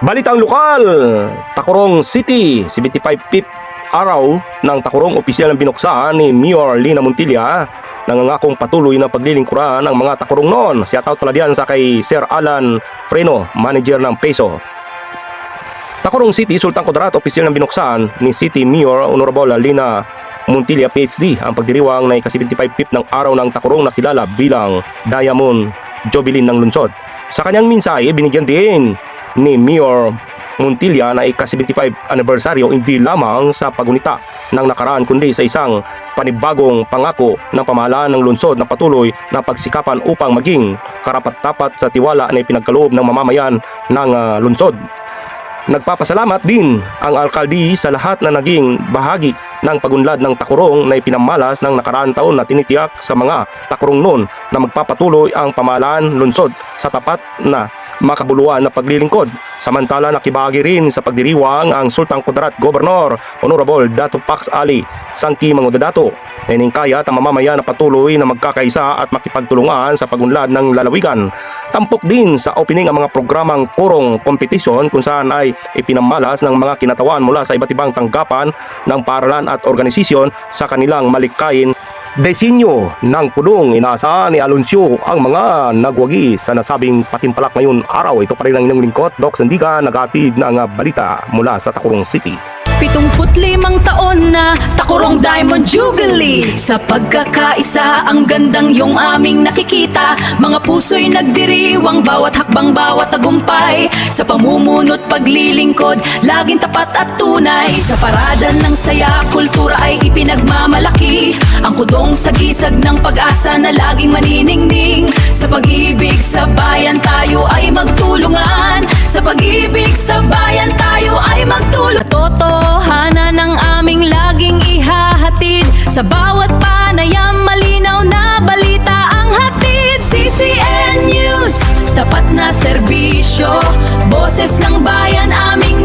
Balitang lokal, Tacurong City, 75th araw ng Tacurong opisyal ng binuksan ni Mayor Lina Montilla, nangangakong patuloy na paglilingkuran ng mga Tacurong noon. Shoutout pala diyan sa kay Sir Alan Freno, manager ng Peso. Tacurong City, Sultan Kudarat, opisyal ng binuksan ni City Mayor Honorable Lina Montilla PhD ang pagdiriwang na ika-75th ng araw ng Tacurong na kilala bilang Diamond Jubilee ng lungsod. Sa kanyang mensahe, binigyan din ni Mayor Montilla na ika-75 anibersaryo hindi lamang sa pagunita ng nakaraan kundi sa isang panibagong pangako ng pamahalaan ng lungsod na patuloy na pagsikapan upang maging karapat-dapat sa tiwala na ipinagkaloob ng mamamayan ng lungsod. Nagpapasalamat din ang alkalde sa lahat na naging bahagi ng pagunlad ng Tacurong na ipinamalas ng nakaraang taon na tinitiyak sa mga Tacurong noon na magpapatuloy ang pamahalaan lungsod sa tapat na makabuluhan na paglilingkod. Samantala nakibahagi rin sa pagdiriwang ang Sultan Kudarat Governor Honorable Dato Pax Ali Sangki Mangudadato. Naningkayat ang mamamayan na patuloy na magkakaisa at makipagtulungan sa pagunlad ng lalawigan. Tampok din sa opening ang mga programang Kurong Competition kung saan ay ipinamalas ng mga kinatawan mula sa iba't ibang tanggapan ng paaralan at organisasyon sa kanilang malikain disenyo ng pudong. Inaasahan ni Alunsyo ang mga nagwagi sa nasabing patimpalak ngayon araw. Ito pa rin ang inyong lingkod, Doc Sandiga, nag-aatid ng balita mula sa Tacurong City. 75 taon na Tacurong Diamond Jubilee. Sa pagkakaisa ang gandang yung aming nakikita. Mga puso'y nagdiriwang bawat hakbang, bawat tagumpay. Sa pamumuno't paglilingkod, laging tapat at tunay. Sa parada ng saya, kultura ay ipinagmamalaki. Ang kudong sagisag ng pag-asa na laging maniningning. Sa pag-ibig sa bayan tayo ay magtulungan. Sa pag-ibig sa bayan tayo ay magtulungan. Totohanan ng aming laging ihahatid. Sa bawat panayam malinaw na balita ang hatid. CCN News, tapat na serbisyo. Boses ng bayan aming